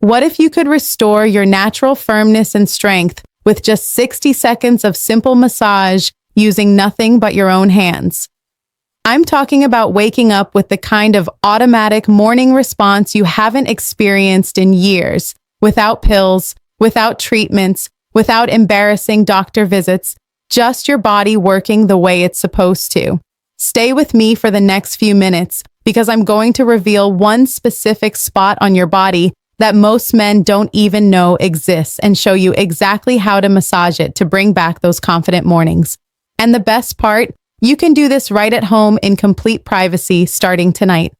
What if you could restore your natural firmness and strength with just 60 seconds of simple massage using nothing but your own hands? I'm talking about waking up with the kind of automatic morning response you haven't experienced in years, without pills, without treatments, without embarrassing doctor visits, just your body working the way it's supposed to. Stay with me for the next few minutes because I'm going to reveal one specific spot on your body that most men don't even know exists and show you exactly how to massage it to bring back those confident mornings. And the best part, you can do this right at home in complete privacy starting tonight.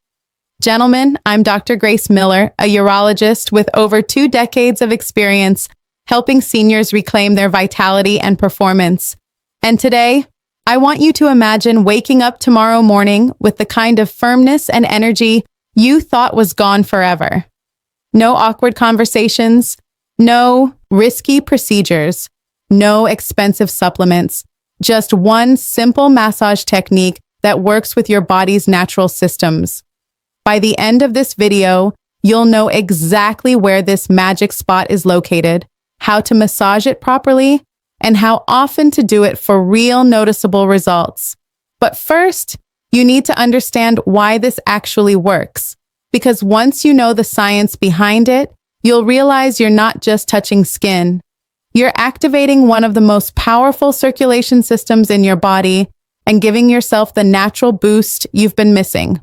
Gentlemen, I'm Dr. Grace Miller, a urologist with over 2 decades of experience helping seniors reclaim their vitality and performance. And today, I want you to imagine waking up tomorrow morning with the kind of firmness and energy you thought was gone forever. No awkward conversations, no risky procedures, no expensive supplements, just one simple massage technique that works with your body's natural systems. By the end of this video, you'll know exactly where this magic spot is located, how to massage it properly, and how often to do it for real noticeable results. But first, you need to understand why this actually works. Because once you know the science behind it, you'll realize you're not just touching skin. You're activating one of the most powerful circulation systems in your body and giving yourself the natural boost you've been missing.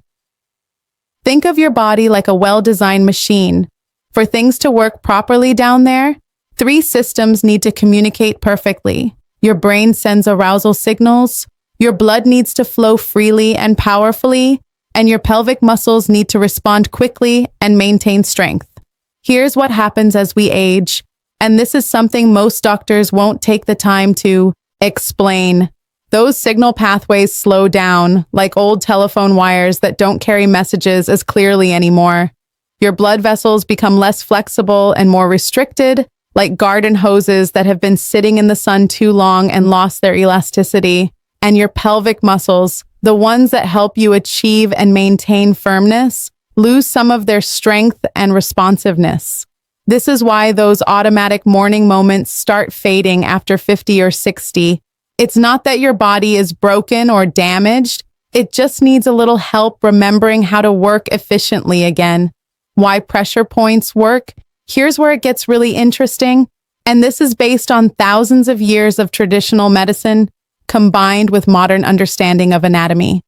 Think of your body like a well-designed machine. For things to work properly down there, 3 systems need to communicate perfectly. Your brain sends arousal signals, your blood needs to flow freely and powerfully, and your pelvic muscles need to respond quickly and maintain strength. Here's what happens as we age, and this is something most doctors won't take the time to explain. Those signal pathways slow down, like old telephone wires that don't carry messages as clearly anymore. Your blood vessels become less flexible and more restricted, like garden hoses that have been sitting in the sun too long and lost their elasticity. And your pelvic muscles, the ones that help you achieve and maintain firmness, lose some of their strength and responsiveness. This is why those automatic morning moments start fading after 50 or 60. It's not that your body is broken or damaged. It just needs a little help remembering how to work efficiently again. Why pressure points work? Here's where it gets really interesting. And this is based on thousands of years of traditional medicine combined with modern understanding of anatomy.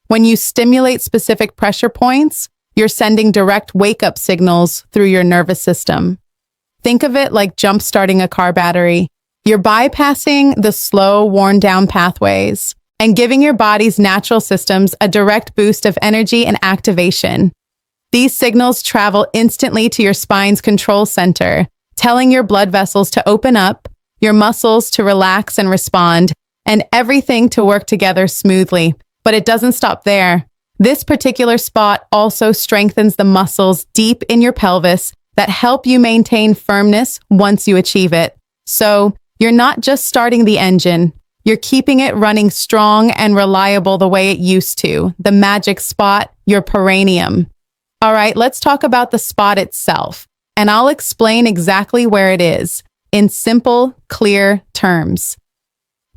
When you stimulate specific pressure points, you're sending direct wake-up signals through your nervous system. Think of it like jump-starting a car battery. You're bypassing the slow, worn-down pathways and giving your body's natural systems a direct boost of energy and activation. These signals travel instantly to your spine's control center, telling your blood vessels to open up, your muscles to relax and respond, and everything to work together smoothly. But it doesn't stop there. This particular spot also strengthens the muscles deep in your pelvis that help you maintain firmness once you achieve it. So, you're not just starting the engine, you're keeping it running strong and reliable the way it used to. The magic spot, your perineum. All right, let's talk about the spot itself, and I'll explain exactly where it is in simple, clear terms.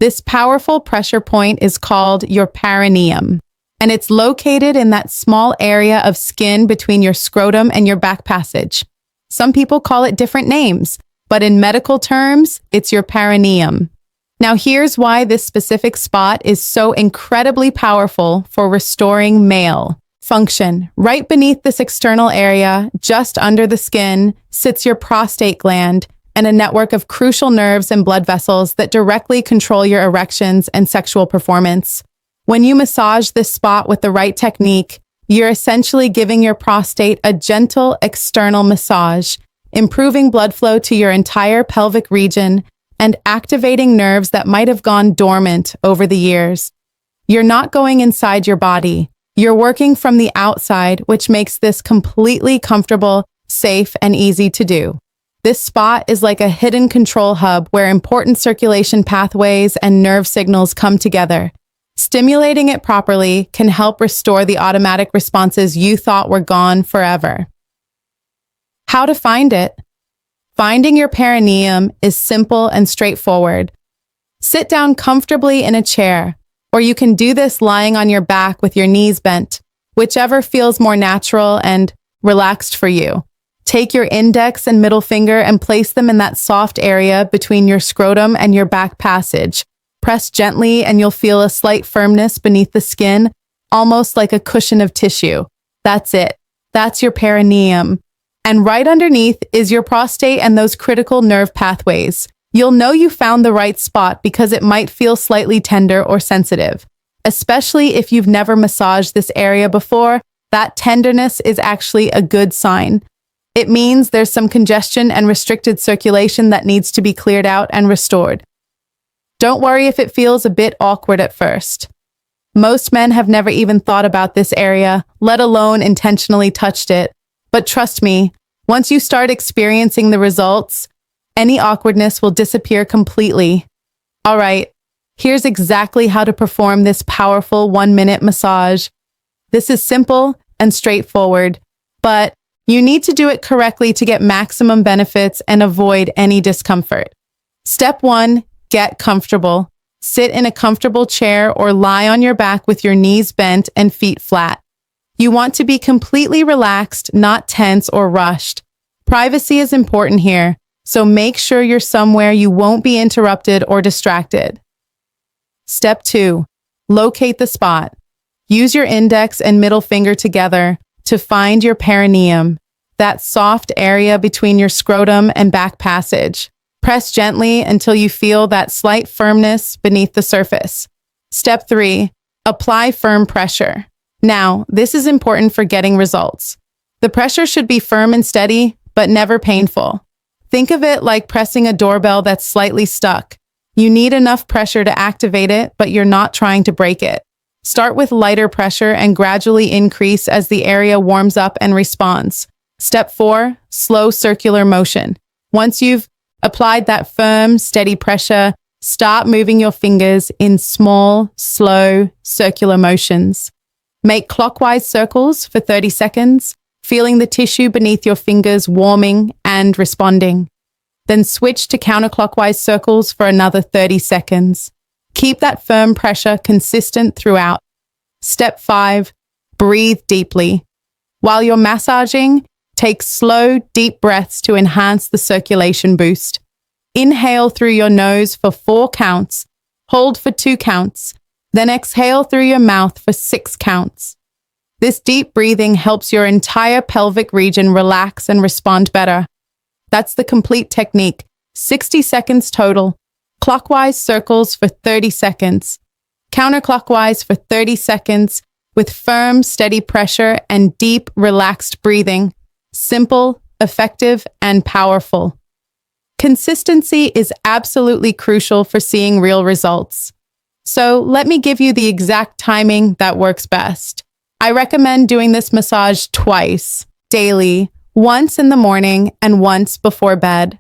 This powerful pressure point is called your perineum, and it's located in that small area of skin between your scrotum and your back passage. Some people call it different names, but in medical terms, it's your perineum. Now here's why this specific spot is so incredibly powerful for restoring male function. Right beneath this external area, just under the skin, sits your prostate gland and a network of crucial nerves and blood vessels that directly control your erections and sexual performance. When you massage this spot with the right technique, you're essentially giving your prostate a gentle external massage, improving blood flow to your entire pelvic region and activating nerves that might have gone dormant over the years. You're not going inside your body. You're working from the outside, which makes this completely comfortable, safe, and easy to do. This spot is like a hidden control hub where important circulation pathways and nerve signals come together. Stimulating it properly can help restore the automatic responses you thought were gone forever. How to find it? Finding your perineum is simple and straightforward. Sit down comfortably in a chair, or you can do this lying on your back with your knees bent, whichever feels more natural and relaxed for you. Take your index and middle finger and place them in that soft area between your scrotum and your back passage. Press gently and you'll feel a slight firmness beneath the skin, almost like a cushion of tissue. That's it. That's your perineum. And right underneath is your prostate and those critical nerve pathways. You'll know you found the right spot because it might feel slightly tender or sensitive. Especially if you've never massaged this area before, that tenderness is actually a good sign. It means there's some congestion and restricted circulation that needs to be cleared out and restored. Don't worry if it feels a bit awkward at first. Most men have never even thought about this area, let alone intentionally touched it. But trust me, once you start experiencing the results, any awkwardness will disappear completely. All right, here's exactly how to perform this powerful 1-minute massage. This is simple and straightforward, but you need to do it correctly to get maximum benefits and avoid any discomfort. Step 1, get comfortable. Sit in a comfortable chair or lie on your back with your knees bent and feet flat. You want to be completely relaxed, not tense or rushed. Privacy is important here, so make sure you're somewhere you won't be interrupted or distracted. Step 2, locate the spot. Use your index and middle finger together to find your perineum, that soft area between your scrotum and back passage. Press gently until you feel that slight firmness beneath the surface. Step 3, apply firm pressure. Now, this is important for getting results. The pressure should be firm and steady, but never painful. Think of it like pressing a doorbell that's slightly stuck. You need enough pressure to activate it, but you're not trying to break it. Start with lighter pressure and gradually increase as the area warms up and responds. Step 4, slow circular motion. Once you've applied that firm, steady pressure, start moving your fingers in small, slow, circular motions. Make clockwise circles for 30 seconds, feeling the tissue beneath your fingers warming and responding. Then switch to counterclockwise circles for another 30 seconds. Keep that firm pressure consistent throughout. Step 5, breathe deeply. While you're massaging, take slow, deep breaths to enhance the circulation boost. Inhale through your nose for 4 counts, hold for 2 counts, then exhale through your mouth for 6 counts. This deep breathing helps your entire pelvic region relax and respond better. That's the complete technique. 60 seconds total. Clockwise circles for 30 seconds. Counterclockwise for 30 seconds with firm, steady pressure and deep, relaxed breathing. Simple, effective, and powerful. Consistency is absolutely crucial for seeing real results. So let me give you the exact timing that works best. I recommend doing this massage twice, daily, once in the morning and once before bed.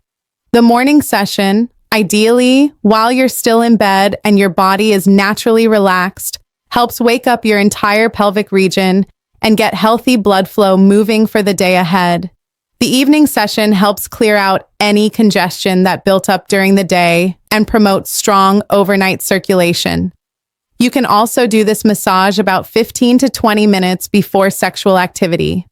The morning session, ideally while you're still in bed and your body is naturally relaxed, helps wake up your entire pelvic region and get healthy blood flow moving for the day ahead. The evening session helps clear out any congestion that built up during the day and promotes strong overnight circulation. You can also do this massage about 15 to 20 minutes before sexual activity.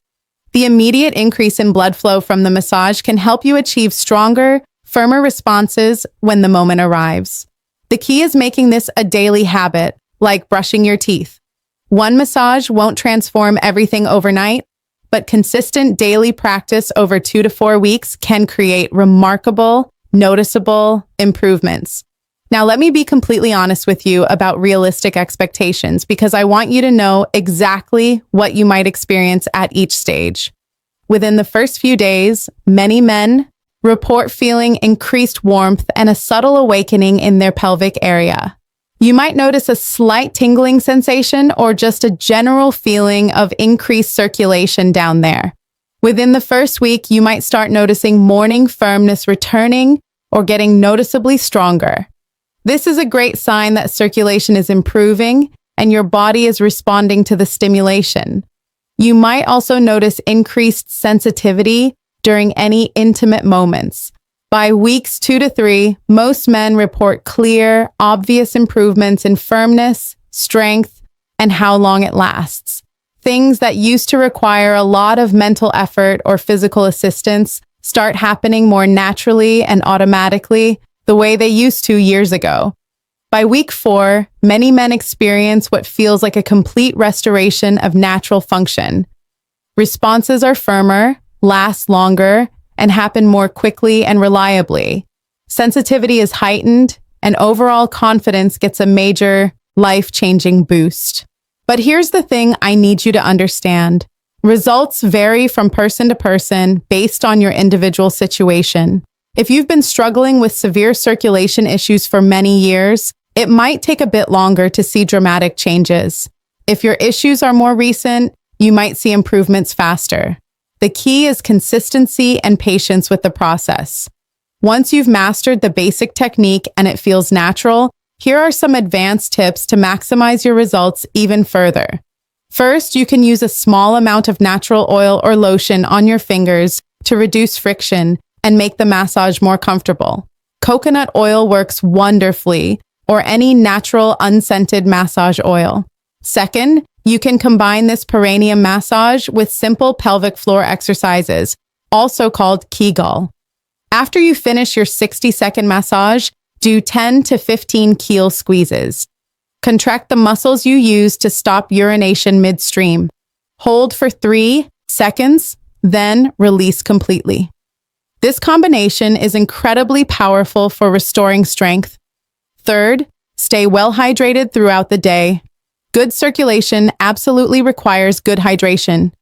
The immediate increase in blood flow from the massage can help you achieve stronger, firmer responses when the moment arrives. The key is making this a daily habit, like brushing your teeth. One massage won't transform everything overnight, but consistent daily practice over 2 to 4 weeks can create remarkable, noticeable improvements. Now, let me be completely honest with you about realistic expectations because I want you to know exactly what you might experience at each stage. Within the first few days, many men report feeling increased warmth and a subtle awakening in their pelvic area. You might notice a slight tingling sensation or just a general feeling of increased circulation down there. Within the first week, you might start noticing morning firmness returning or getting noticeably stronger. This is a great sign that circulation is improving and your body is responding to the stimulation. You might also notice increased sensitivity during any intimate moments. By weeks 2 to 3, most men report clear, obvious improvements in firmness, strength, and how long it lasts. Things that used to require a lot of mental effort or physical assistance start happening more naturally and automatically the way they used to years ago. By week 4, many men experience what feels like a complete restoration of natural function. Responses are firmer, last longer, and happen more quickly and reliably. Sensitivity is heightened, and overall confidence gets a major, life-changing boost. But here's the thing I need you to understand. Results vary from person to person based on your individual situation. If you've been struggling with severe circulation issues for many years, it might take a bit longer to see dramatic changes. If your issues are more recent, you might see improvements faster. The key is consistency and patience with the process. Once you've mastered the basic technique and it feels natural, here are some advanced tips to maximize your results even further. First, you can use a small amount of natural oil or lotion on your fingers to reduce friction and make the massage more comfortable. Coconut oil works wonderfully, or any natural unscented massage oil. Second, you can combine this perineum massage with simple pelvic floor exercises, also called Kegel. After you finish your 60-second massage, do 10 to 15 Kegel squeezes. Contract the muscles you use to stop urination midstream. Hold for 3 seconds, then release completely. This combination is incredibly powerful for restoring strength. Third, stay well hydrated throughout the day. Good circulation absolutely requires good hydration.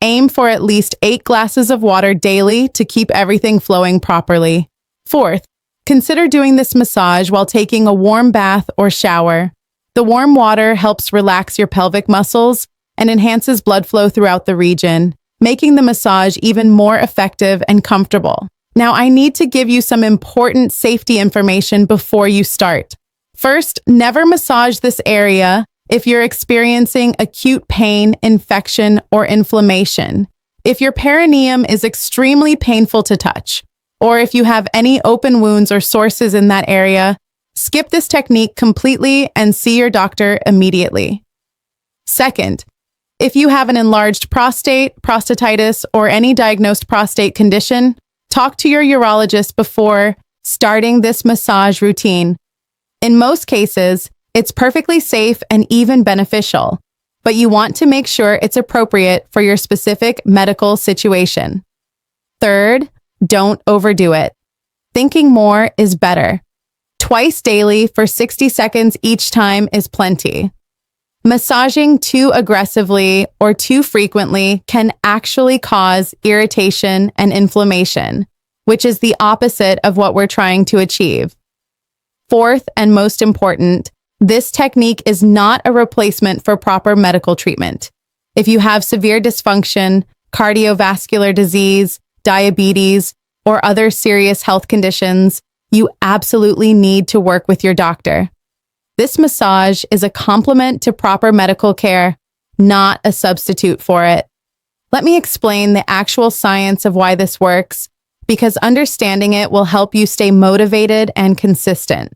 Aim for at least 8 glasses of water daily to keep everything flowing properly. Fourth, consider doing this massage while taking a warm bath or shower. The warm water helps relax your pelvic muscles and enhances blood flow throughout the region, making the massage even more effective and comfortable. Now, I need to give you some important safety information before you start. First, never massage this area if you're experiencing acute pain, infection, or inflammation. If your perineum is extremely painful to touch, or if you have any open wounds or sores in that area, skip this technique completely and see your doctor immediately. Second, if you have an enlarged prostate, prostatitis, or any diagnosed prostate condition, talk to your urologist before starting this massage routine. In most cases, it's perfectly safe and even beneficial, but you want to make sure it's appropriate for your specific medical situation. Third, don't overdo it. Thinking more is better. Twice daily for 60 seconds each time is plenty. Massaging too aggressively or too frequently can actually cause irritation and inflammation, which is the opposite of what we're trying to achieve. Fourth, and most important, this technique is not a replacement for proper medical treatment. If you have severe dysfunction, cardiovascular disease, diabetes, or other serious health conditions, you absolutely need to work with your doctor. This massage is a complement to proper medical care, not a substitute for it. Let me explain the actual science of why this works, because understanding it will help you stay motivated and consistent.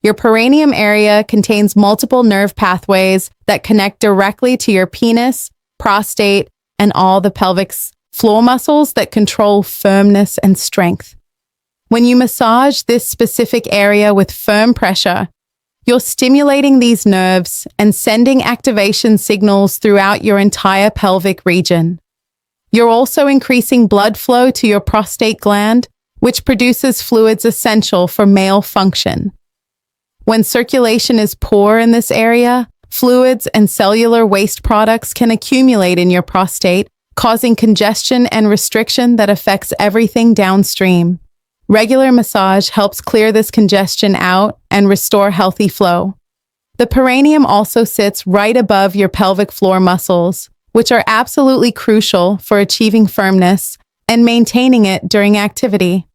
Your perineum area contains multiple nerve pathways that connect directly to your penis, prostate, and all the pelvic floor muscles that control firmness and strength. When you massage this specific area with firm pressure, you're stimulating these nerves and sending activation signals throughout your entire pelvic region. You're also increasing blood flow to your prostate gland, which produces fluids essential for male function. When circulation is poor in this area, fluids and cellular waste products can accumulate in your prostate, causing congestion and restriction that affects everything downstream. Regular massage helps clear this congestion out and restore healthy flow. The perineum also sits right above your pelvic floor muscles, which are absolutely crucial for achieving firmness and maintaining it during activity.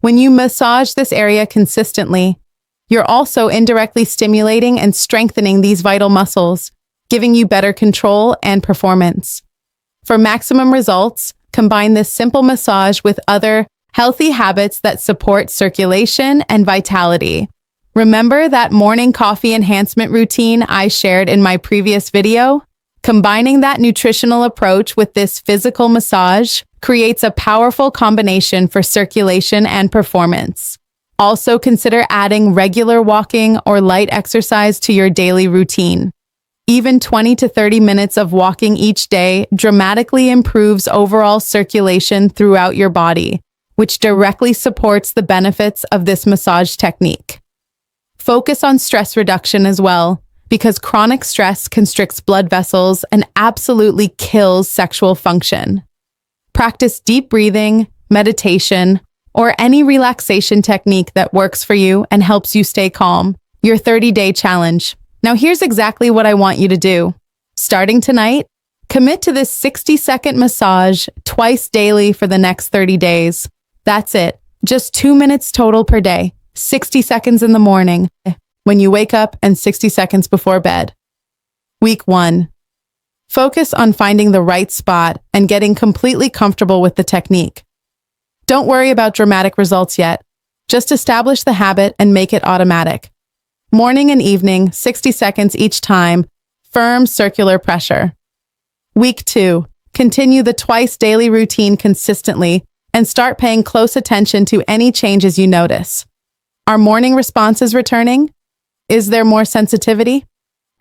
When you massage this area consistently, you're also indirectly stimulating and strengthening these vital muscles, giving you better control and performance. For maximum results, combine this simple massage with other healthy habits that support circulation and vitality. Remember that morning coffee enhancement routine I shared in my previous video? Combining that nutritional approach with this physical massage creates a powerful combination for circulation and performance. Also consider adding regular walking or light exercise to your daily routine. Even 20 to 30 minutes of walking each day dramatically improves overall circulation throughout your body, which directly supports the benefits of this massage technique. Focus on stress reduction as well, because chronic stress constricts blood vessels and absolutely kills sexual function. Practice deep breathing, meditation, or any relaxation technique that works for you and helps you stay calm. Your 30-day challenge. Now here's exactly what I want you to do. Starting tonight, commit to this 60-second massage twice daily for the next 30 days. That's it. Just 2 minutes total per day. 60 seconds in the morning, when you wake up, and 60 seconds before bed. Week 1. Focus on finding the right spot and getting completely comfortable with the technique. Don't worry about dramatic results yet. Just establish the habit and make it automatic. Morning and evening, 60 seconds each time, firm circular pressure. Week 2. Continue the twice daily routine consistently and start paying close attention to any changes you notice. Are morning responses returning? Is there more sensitivity?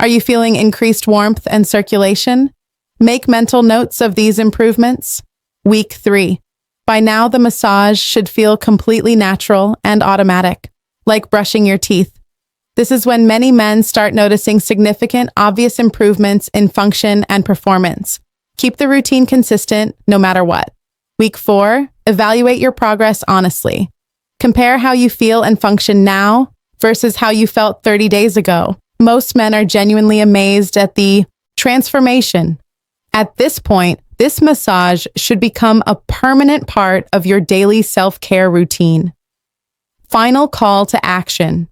Are you feeling increased warmth and circulation? Make mental notes of these improvements. Week 3. By now, the massage should feel completely natural and automatic, like brushing your teeth. This is when many men start noticing significant, obvious improvements in function and performance. Keep the routine consistent, no matter what. Week 4. Evaluate your progress honestly. Compare how you feel and function now versus how you felt 30 days ago. Most men are genuinely amazed at the transformation. At this point, this massage should become a permanent part of your daily self-care routine. Final call to action.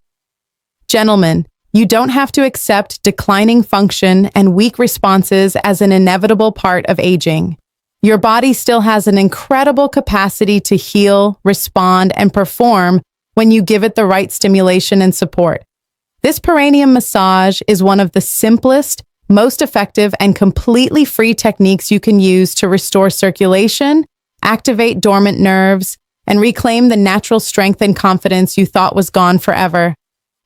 Gentlemen, you don't have to accept declining function and weak responses as an inevitable part of aging. Your body still has an incredible capacity to heal, respond, and perform when you give it the right stimulation and support. This perineum massage is one of the simplest, most effective, and completely free techniques you can use to restore circulation, activate dormant nerves, and reclaim the natural strength and confidence you thought was gone forever.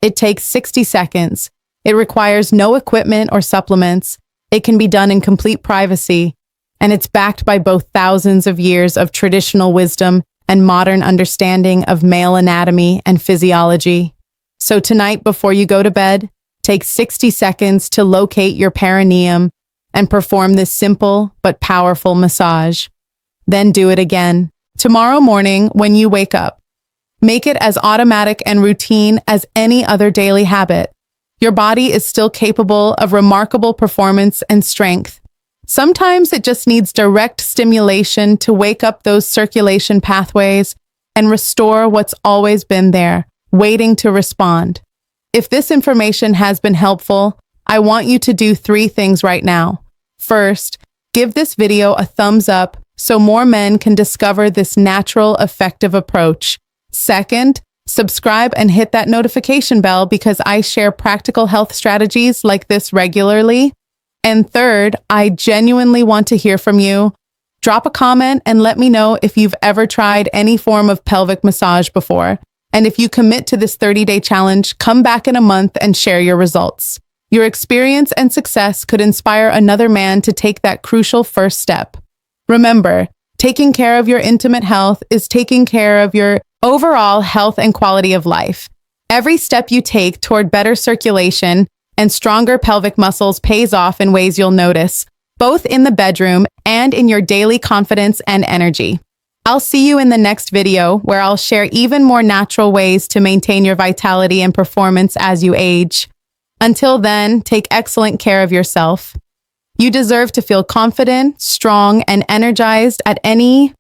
It takes 60 seconds. It requires no equipment or supplements. It can be done in complete privacy. And it's backed by both thousands of years of traditional wisdom and modern understanding of male anatomy and physiology. So tonight, before you go to bed, take 60 seconds to locate your perineum and perform this simple but powerful massage. Then do it again. Tomorrow morning, when you wake up, make it as automatic and routine as any other daily habit. Your body is still capable of remarkable performance and strength. Sometimes it just needs direct stimulation to wake up those circulation pathways and restore what's always been there, waiting to respond. If this information has been helpful, I want you to do 3 things right now. First, give this video a thumbs up so more men can discover this natural, effective approach. Second, subscribe and hit that notification bell because I share practical health strategies like this regularly. And third, I genuinely want to hear from you. Drop a comment and let me know if you've ever tried any form of pelvic massage before. And if you commit to this 30-day challenge, come back in a month and share your results. Your experience and success could inspire another man to take that crucial first step. Remember, taking care of your intimate health is taking care of your overall health and quality of life. Every step you take toward better circulation and stronger pelvic muscles pays off in ways you'll notice, both in the bedroom and in your daily confidence and energy. I'll see you in the next video where I'll share even more natural ways to maintain your vitality and performance as you age. Until then, take excellent care of yourself. You deserve to feel confident, strong, and energized at any